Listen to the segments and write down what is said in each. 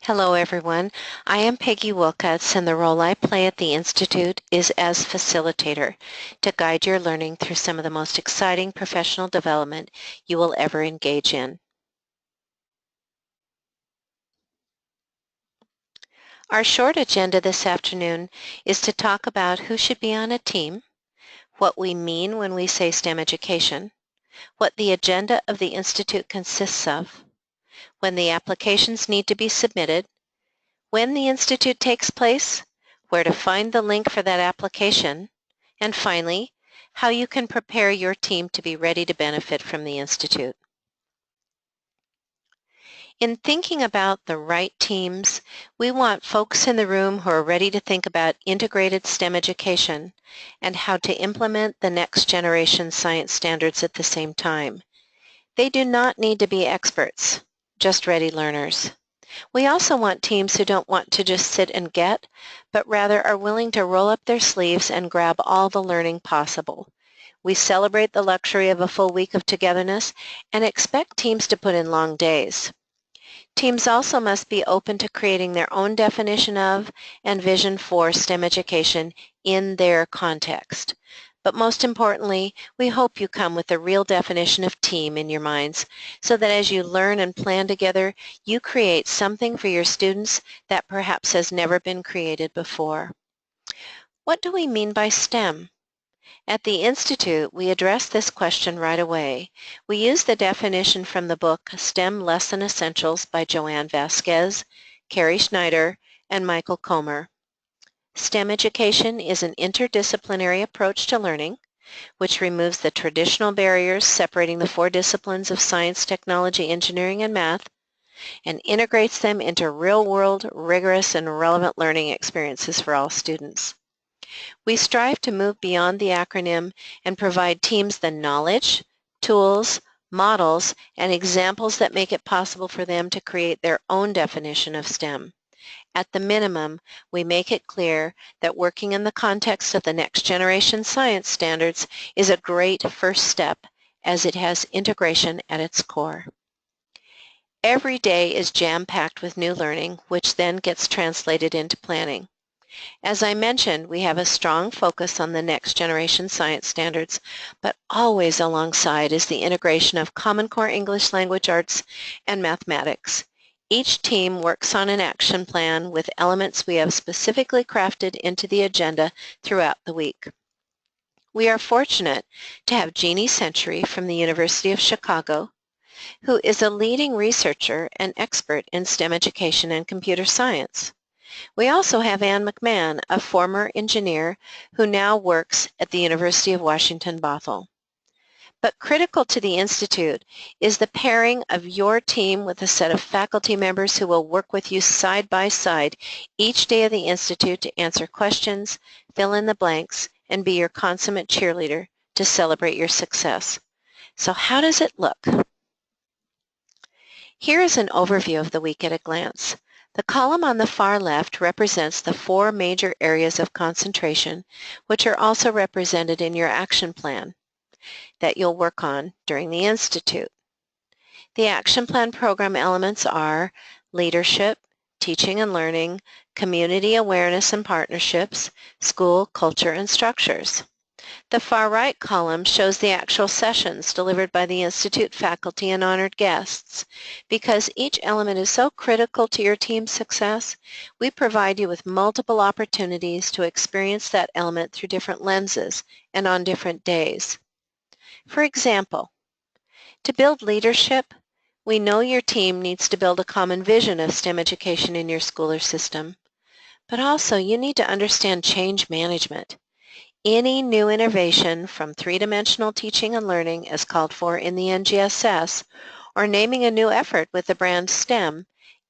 Hello everyone, I am Peggy Wilcutts and the role I play at the Institute is as facilitator to guide your learning through some of the most exciting professional development you will ever engage in. Our short agenda this afternoon is to talk about who should be on a team, what we mean when we say STEM education, what the agenda of the Institute consists of, when the applications need to be submitted, when the Institute takes place, where to find the link for that application, and finally, how you can prepare your team to be ready to benefit from the Institute. In thinking about the right teams, we want folks in the room who are ready to think about integrated STEM education and how to implement the next generation science standards at the same time. They do not need to be experts, just ready learners. We also want teams who don't want to just sit and get, but rather are willing to roll up their sleeves and grab all the learning possible. We celebrate the luxury of a full week of togetherness and expect teams to put in long days. Teams also must be open to creating their own definition of and vision for STEM education in their context. But most importantly, we hope you come with a real definition of team in your minds so that as you learn and plan together, you create something for your students that perhaps has never been created before. What do we mean by STEM? At the Institute, we address this question right away. We use the definition from the book STEM Lesson Essentials by Joanne Vasquez, Carrie Schneider, and Michael Comer. STEM education is an interdisciplinary approach to learning, which removes the traditional barriers separating the four disciplines of science, technology, engineering, and math, and integrates them into real-world, rigorous, and relevant learning experiences for all students. We strive to move beyond the acronym and provide teams the knowledge, tools, models, and examples that make it possible for them to create their own definition of STEM. At the minimum, we make it clear that working in the context of the next generation science standards is a great first step as it has integration at its core. Every day is jam-packed with new learning, which then gets translated into planning. As I mentioned, we have a strong focus on the next generation science standards, but always alongside is the integration of Common Core English Language Arts and mathematics. Each team works on an action plan with elements we have specifically crafted into the agenda throughout the week. We are fortunate to have Jeannie Century from the University of Chicago, who is a leading researcher and expert in STEM education and computer science. We also have Anne McMahon, a former engineer who now works at the University of Washington, Bothell. But critical to the Institute is the pairing of your team with a set of faculty members who will work with you side by side each day of the Institute to answer questions, fill in the blanks, and be your consummate cheerleader to celebrate your success. So how does it look? Here is an overview of the week at a glance. The column on the far left represents the four major areas of concentration, which are also represented in your action plan that you'll work on during the Institute. The action plan program elements are leadership, teaching and learning, community awareness and partnerships, school, culture, and structures. The far right column shows the actual sessions delivered by the Institute faculty and honored guests. Because each element is so critical to your team's success, we provide you with multiple opportunities to experience that element through different lenses and on different days. For example, to build leadership, we know your team needs to build a common vision of STEM education in your school or system, but also you need to understand change management. Any new innovation from three-dimensional teaching and learning as called for in the NGSS, or naming a new effort with the brand STEM,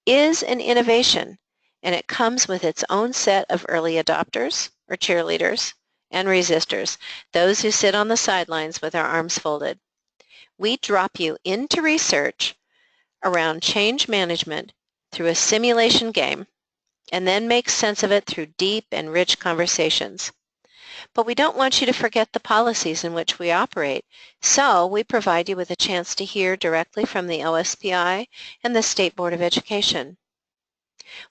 is an innovation, and it comes with its own set of early adopters, or cheerleaders, and resistors, those who sit on the sidelines with our arms folded. We drop you into research around change management through a simulation game, and then make sense of it through deep and rich conversations. But we don't want you to forget the policies in which we operate, so we provide you with a chance to hear directly from the OSPI and the State Board of Education.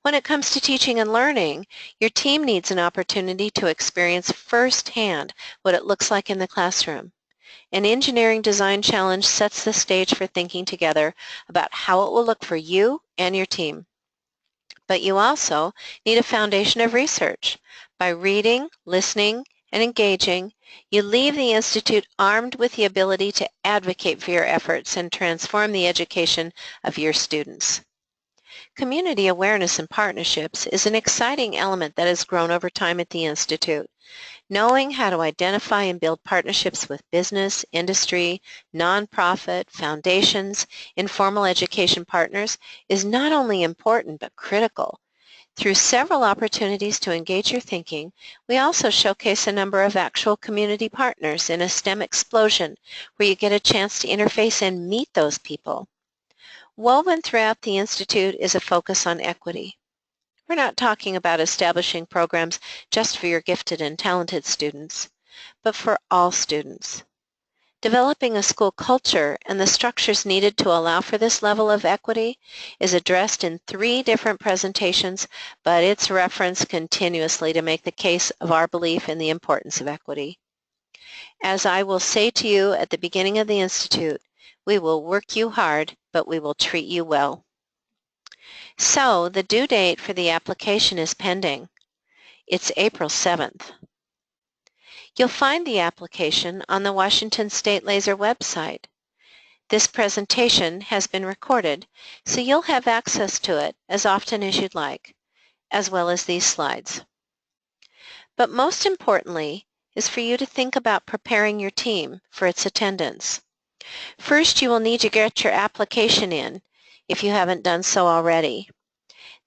When it comes to teaching and learning, your team needs an opportunity to experience firsthand what it looks like in the classroom. An engineering design challenge sets the stage for thinking together about how it will look for you and your team. But you also need a foundation of research. By reading, listening, and engaging, you leave the Institute armed with the ability to advocate for your efforts and transform the education of your students. Community awareness and partnerships is an exciting element that has grown over time at the Institute. Knowing how to identify and build partnerships with business, industry, nonprofit, foundations, informal education partners is not only important but critical. Through several opportunities to engage your thinking, we also showcase a number of actual community partners in a STEM explosion where you get a chance to interface and meet those people. Woven throughout the Institute is a focus on equity. We're not talking about establishing programs just for your gifted and talented students, but for all students. Developing a school culture and the structures needed to allow for this level of equity is addressed in 3 different presentations, but it's referenced continuously to make the case of our belief in the importance of equity. As I will say to you at the beginning of the Institute, we will work you hard, but we will treat you well. So the due date for the application is pending. It's April 7th. You'll find the application on the Washington State Laser website. This presentation has been recorded, so you'll have access to it as often as you'd like, as well as these slides. But most importantly is for you to think about preparing your team for its attendance. First, you will need to get your application in if you haven't done so already.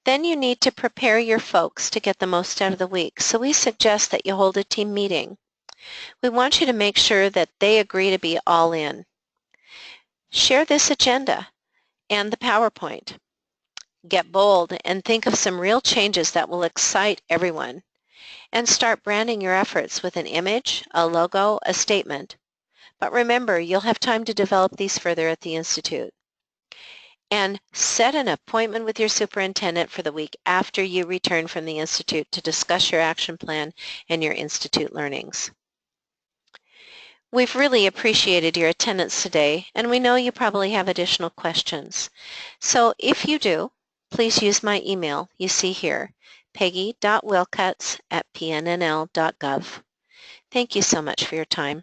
Then you need to prepare your folks to get the most out of the week, so we suggest that you hold a team meeting. We want you to make sure that they agree to be all in. Share this agenda and the PowerPoint. Get bold and think of some real changes that will excite everyone. And start branding your efforts with an image, a logo, a statement. But remember, you'll have time to develop these further at the Institute. And set an appointment with your superintendent for the week after you return from the Institute to discuss your action plan and your Institute learnings. We've really appreciated your attendance today, and we know you probably have additional questions. So if you do, please use my email you see here, peggy.wilcutz@pnnl.gov. Thank you so much for your time.